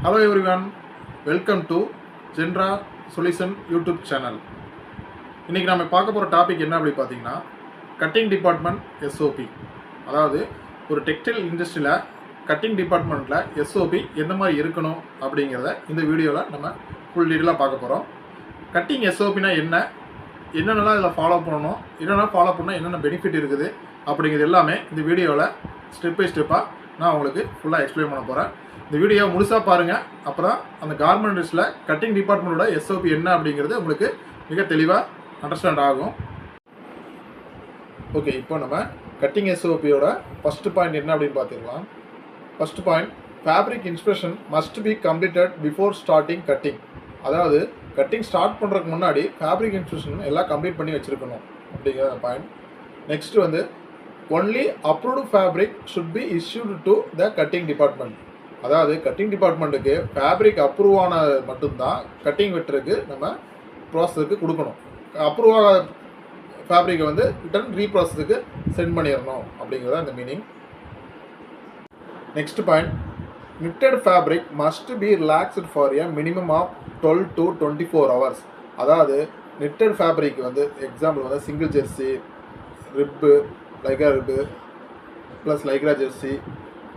Hello everyone, welcome to Genra Solution YouTube channel. இன்னைக்கு நாம பார்க்க போற டாபிக் என்ன அப்படி பாத்தீங்கன்னா கட்டிங் டிபார்ட்மெண்ட் SOP. அதாவது ஒரு டெக்ஸ்டைல் இண்டஸ்ட்ரியில கட்டிங் டிபார்ட்மெண்ட்ல SOP எந்த மாதிரி இருக்கணும் அப்படிங்கறத இந்த வீடியோல நம்ம ஃபுல் டீடைலா பார்க்க போறோம். கட்டிங் SOPனா என்னென்னலாம் இதல ஃபாலோ பண்ணனும், என்னென்னலாம் ஃபாலோ பண்ணா என்னென்ன பெனிஃபிட் இருக்குது அப்படிங்கிறது எல்லாமே இந்த வீடியோல ஸ்டெப் பை ஸ்டெப்பா நான் உங்களுக்கு ஃபுல்லா எக்ஸ்பிளைன் பண்ண போறேன். இந்த வீடியோ முழுசா பாருங்க. அப்பதான் அந்த கார்மெண்ட் இண்டஸ்ட்ரியில கட்டிங் டிபார்ட்மெண்டோட SOP என்ன அப்படிங்கிறது உங்களுக்கு மிக தெளிவா அண்டர்ஸ்டாண்ட் ஆகும். ஓகே, இப்போ நம்ம கட்டிங் SOPயோட ஃபர்ஸ்ட் பாயிண்ட் என்ன அப்படின்னு பார்த்துக்கலாம். First point, fabric inspection must be completed before starting cutting. அதாவது கட்டிங் ஸ்டார்ட் பண்ணுறதுக்கு முன்னாடி ஃபேப்ரிக் இன்ஸ்பெக்ஷன் எல்லாம் கம்ப்ளீட் பண்ணி வச்சுருக்கணும் அப்படிங்கிற பாயிண்ட். நெக்ஸ்ட் வந்து only approved fabric should be issued to the cutting department. அதாவது கட்டிங் டிபார்ட்மெண்ட்டுக்கு ஃபேப்ரிக் அப்ரூவ் ஆன மட்டும்தான் கட்டிங் வெட்டுறதுக்கு நம்ம ப்ராசஸுக்கு கொடுக்கணும். அப்ரூவ் ஆகாத ஃபேப்ரிக்கை வந்து ரிட்டர்ன் ரீப்ராசஸுக்கு சென்ட் பண்ணிடணும் அப்படிங்கிறத இந்த meaning. Next point, knitted fabric must be relaxed for a minimum of 12 to 24 hours. அதாவது knitted fabric வந்து எக்ஸாம்பிள் வந்து single jersey, rib, lycra rib plus lycra jersey,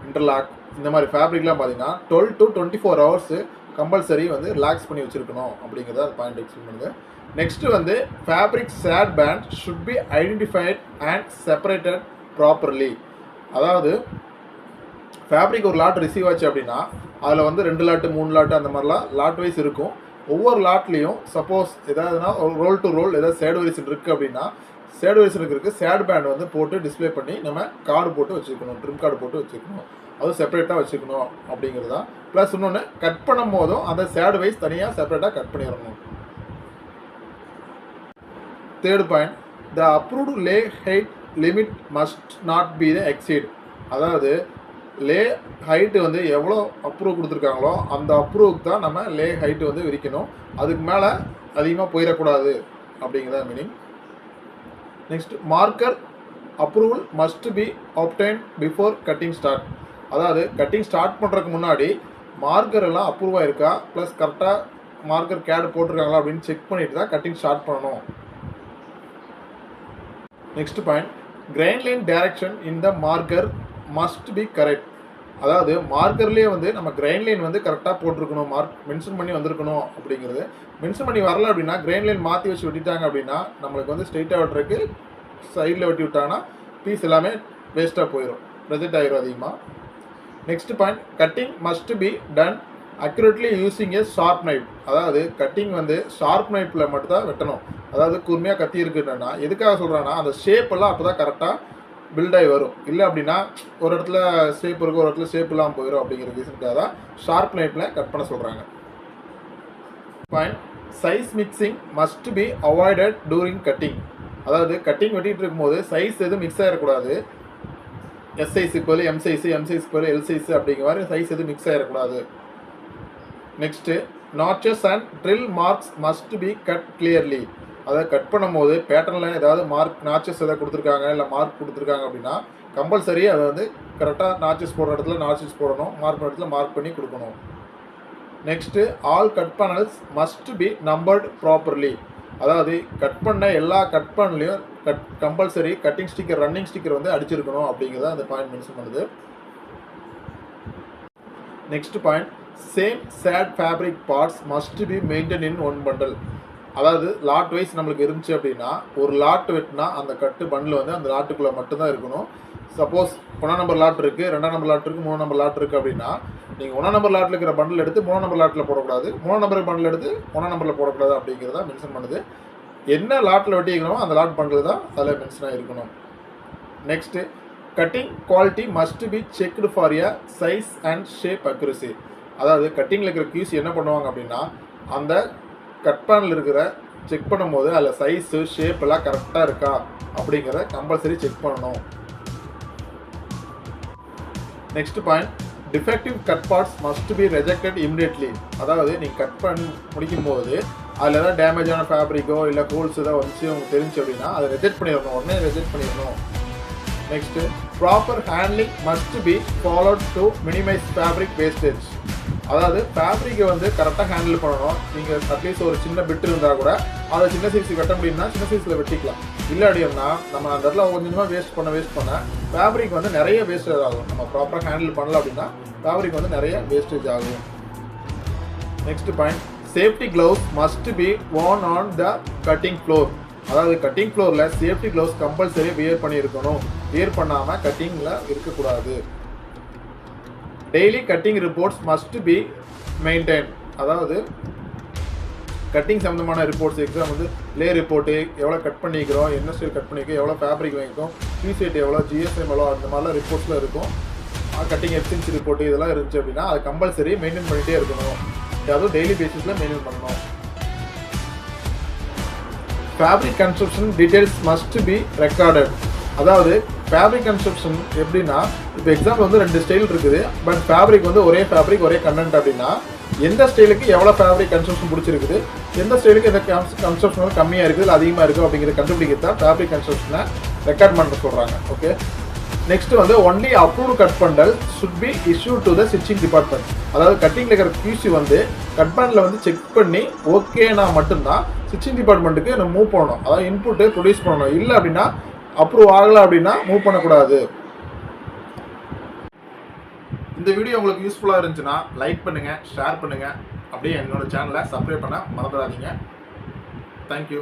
interlock, இந்த மாதிரி ஃபேப்ரிக்லாம் பார்த்தீங்கன்னா 12 to 24 ஹவர்ஸு கம்பல்சரி வந்து ரிலாக்ஸ் பண்ணி வச்சுருக்கணும் அப்படிங்கிறத அந்த பாயிண்ட் எக்ஸ்பிளைன் பண்ணுது. நெக்ஸ்ட்டு வந்து fabric shade band should be identified and separated properly. அதாவது ஃபேப்ரிக் ஒரு லாட் ரிசீவ் ஆச்சு அப்படின்னா அதில் வந்து 2 லாட்டு 3 லாட்டு அந்த மாதிரிலாம் லாட் வைஸ் இருக்கும். ஒவ்வொரு லாட்லேயும் சப்போஸ் எதாவதுனா ஒரு ரோல் டு ரோல் ஏதாவது சேட் வேரியேஷன் இருக்குது அப்படின்னா சேட் வேரியேஷனுக்கு இருக்குது சேட் பேண்ட் வந்து போட்டு டிஸ்பிளே பண்ணி நம்ம கார்டு போட்டு வச்சுக்கணும், ட்ரிம் கார்டு போட்டு வச்சுக்கணும், அதுவும் செப்பரேட்டாக வச்சுக்கணும் அப்படிங்கிறது தான். ப்ளஸ் இன்னொன்று கட் பண்ணும் போதும் அந்த சேட் வைஸ் தனியாக செப்பரேட்டாக கட் பண்ணிடணும். Third point, the approved lay height limit must not be the exceed. அதாவது லே ஹைட்டு வந்து எவ்வளோ அப்ரூவ் கொடுத்துருக்காங்களோ அந்த அப்ரூவுக்கு தான் நம்ம லே ஹைட்டு வந்து விரிக்கணும். அதுக்கு மேலே அதிகமாக போயிடக்கூடாது அப்படிங்கிறத meaning. Next, marker approval must be obtain before cutting start. அதாவது கட்டிங் ஸ்டார்ட் பண்ணுறதுக்கு முன்னாடி மார்க்கர் எல்லாம் அப்ரூவ் ஆயிருக்கா ப்ளஸ் கரெக்டாக மார்க்கர் கேடு போட்டிருக்காங்களா அப்படின்னு செக் பண்ணிட்டு தான் கட்டிங் ஸ்டார்ட் பண்ணணும். Next point, grain line direction in the marker must be correct. அதாவது மார்க்கர்லேயே வந்து நம்ம கிரைன் லைன் வந்து கரெக்டாக போட்டிருக்கணும், மார்க் மென்ஷன் பண்ணி வந்திருக்கணும் அப்படிங்கிறது. மென்ஷன் பண்ணி வரல அப்படின்னா கிரைன் லைன் மாற்றி வச்சு வெட்டிட்டாங்க அப்படின்னா நம்மளுக்கு வந்து ஸ்ட்ரெயிட்டாக வெட்டுறதுக்கு சைடில் வெட்டி விட்டாங்கன்னா பீஸ் எல்லாமே வேஸ்ட்டாக போயிடும், ரிஜெக்ட் ஆகிரும் அதிகமாக. Next point, cutting must be done accurately using A sharp knife. அதாவது கட்டிங் வந்து ஷார்ப் நைஃப்பில் மட்டும் தான் வெட்டணும். அதாவது கூர்மையாக கத்தி இருக்குன்னா எதுக்காக சொல்கிறாங்கன்னா அந்த ஷேப் எல்லாம் அப்போ தான் கரெக்டாக பில்ட் ஆகி வரும். இல்லை அப்படின்னா ஒரு இடத்துல ஷேப் இருக்கும், ஒரு இடத்துல ஷேப் இல்லாமல் போயிடும் அப்படிங்கிற ரீசனுக்காக தான் ஷார்ப் நைஃப்பில் கட் பண்ண சொல்கிறாங்க. Point, size mixing must be avoided during cutting. அதாவது கட்டிங் வெட்டிகிட்டு இருக்கும்போது சைஸ் எதுவும் மிக்ஸ் ஆகிடக்கூடாது. எஸ் சைஸுக்கு பதில் எம் சைஸு, எம் சைஸுக்கு பதில் எல் சைஸு அப்படிங்கிற மாதிரி சைஸ் எதுவும் மிக்ஸ் ஆகிடக்கூடாது. Next, notches and drill marks must be cut clearly. அதை கட் பண்ணும்போது பேட்டர்னில் ஏதாவது மார்க் நாச்சஸ் எதாவது கொடுத்துருக்காங்க இல்லை மார்க் கொடுத்துருக்காங்க அப்படின்னா கம்பல்சரி அதை வந்து கரெக்டாக நாச்சஸ் போடுற இடத்துல நாச்சஸ் போடணும், மார்க் பண்ணுற இடத்துல மார்க் பண்ணி கொடுக்கணும். Next, all cut panels must be numbered properly. அதாவது கட் பண்ண எல்லா கட் பண்ணலையும் compulsory cutting sticker, running sticker வந்து அடிச்சிருக்கணும் அப்படிங்கிறத அந்த பாயிண்ட் மென்ஷன் பண்ணுது. Next point, same shade fabric parts must be maintain in one bundle. அதாவது லாட் வைஸ் நம்மளுக்கு இருந்துச்சு அப்படின்னா ஒரு லாட் வெட்டினா அந்த கட்டு பண்டில் வந்து அந்த லாட்டுக்குள்ளே மட்டும்தான் இருக்கணும். சப்போஸ் 1 நம்பர் லாட் இருக்குது, 2 நம்பர் லாட் இருக்குது, 3 நம்பர் லாட் இருக்குது அப்படின்னா நீங்கள் 1 நம்பர் லாட்டில் இருக்கிற பண்டில் எடுத்து 3 நம்பர் லாட்டில் போடக்கூடாது, 3 நம்பர் பண்டில் எடுத்து 1 நம்பரில் போடக்கூடாது அப்படிங்கிறத மென்ஷன் பண்ணுது. என்ன லாட்டில் வெட்டிக்கணுமோ அந்த லாட் பண்டில் தான் அதில் மென்ஷனாக இருக்கணும். Next, cutting quality must be checked for a size and shape accuracy. அதாவது கட்டிங்கில் இருக்கிற கியூஸ் என்ன பண்ணுவாங்க அப்படின்னா அந்த கட் பேனில் இருக்கிற செக் பண்ணும்போது அதில் சைஸு ஷேப் எல்லாம் கரெக்டாக இருக்கா அப்படிங்கிறத கம்பல்சரி செக் பண்ணணும். Next point, defective cut parts must be rejected immediately. அதாவது நீங்கள் கட் பண்ணி முடிக்கும் போது அதில் ஏதாவது டேமேஜான ஃபேப்ரிக்கோ இல்லை ஹோல்ஸ் ஏதாவது வந்துச்சு உங்களுக்கு தெரிஞ்சு அப்படின்னா அதை ரிஜெக்ட் பண்ணிடணும், உடனே ரிஜெக்ட் பண்ணிடணும். Next, proper handling must be followed to minimise fabric wastage. அதாவது ஃபேப்ரிக்கை வந்து கரெக்டாக ஹேண்டில் பண்ணணும். நீங்கள் அட்லீஸ்ட் ஒரு சின்ன பிட் இருந்தால் கூட அதை சின்ன சைஸுக்கு வெட்ட முடியும்னா சின்ன சைஸில் வெட்டிக்கலாம். இல்லாடினா நம்ம அந்த இடத்துல கொஞ்சமாக வேஸ்ட் பண்ண ஃபேப்ரிக் வந்து நிறைய வேஸ்டேஜ் ஆகும். நம்ம ப்ராப்பராக ஹேண்டில் பண்ணல அப்படின்னா ஃபேப்ரிக் வந்து நிறைய வேஸ்டேஜ் ஆகும். Next point, safety gloves must be worn on the cutting floor. அதாவது கட்டிங் ஃப்ளோரில் சேஃப்டி க்ளவுஸ் கம்பல்சரி வியர் பண்ணியிருக்கணும். வியர் பண்ணாமல் கட்டிங்கில் இருக்கக்கூடாது. Daily cutting reports must be maintain. அதாவது கட்டிங் சம்மந்தமான ரிப்போர்ட்ஸ், எக்ஸாம் வந்து லே ரிப்போர்ட்டு, எவ்வளோ கட் பண்ணிக்கிறோம், என்ன ஸ்டைல் கட் பண்ணிக்கிறோம், எவ்வளோ ஃபேப்ரிக் வாங்கிக்கும், பிசெட் எவ்வளோ, ஜிஎஸ்எம் எவ்வளோ, அந்த மாதிரிலாம் ரிப்போர்ட்ஸில் இருக்கும். கட்டிங் எஃபிஷியன்சி ரிப்போர்ட்டு இதெல்லாம் இருந்துச்சு அப்படின்னா அது கம்பல்சரி மெயின்டைன் பண்ணிகிட்டே இருக்கணும். அதுவும் டெய்லி பேசிஸில் மெயின்டைன் பண்ணணும். Fabric construction details must be recorded. அதாவது ஃபேப்ரிக் கன்ஸ்ட்ரக்ஷன் எப்படின்னா, இப்போ எக்ஸாம்பிள் வந்து 2 ஸ்டைல் இருக்குது. பட் ஃபேப்ரிக் வந்து ஒரே ஃபேப்ரிக் ஒரே கண்டென்ட் அப்படின்னா எந்த ஸ்டைலுக்கு எவ்வளோ ஃபேப்ரிக் கன்ஸ்ட்ரக்ஷன் பிடிச்சிருக்குது, எந்த ஸ்டைலுக்கு எந்த கன்ஸ்ட்ரக்ஷன் வந்து கம்மியாக இருக்குது இல்லை அதிகமாக இருக்குது அப்படிங்கிறத கண்டுபிடிக்கிறது தான் ஃபேப்ரிக் கன்ஸ்ட்ரக்ஷனை ரெக்கார்ட் பண்ண சொல்கிறாங்க. ஓகே, நெக்ஸ்ட் வந்து only approved cut bundle should be issue to the stitching department. அதாவது கட்டிங்கில் இருக்கிற QC வந்து கட் பண்டலை வந்து செக் பண்ணி ஓகேனா மட்டும்தான் ஸ்டிச்சிங் டிபார்ட்மெண்ட்டுக்கு நம்ம மூவ் பண்ணணும். அதாவது இன்புட்டு ப்ரொடியூஸ் பண்ணணும். இல்லை அப்படின்னா அப்ரூவ் ஆகலை அப்படின்னா மூவ் பண்ணக்கூடாது. இந்த வீடியோ உங்களுக்கு யூஸ்ஃபுல்லாக இருந்துச்சுன்னா லைக் பண்ணுங்கள், ஷேர் பண்ணுங்கள், அப்படியே என்னோட சேனலை சப்ஸ்கிரைப் பண்ண மறந்துடாதீங்க. தேங்க்யூ.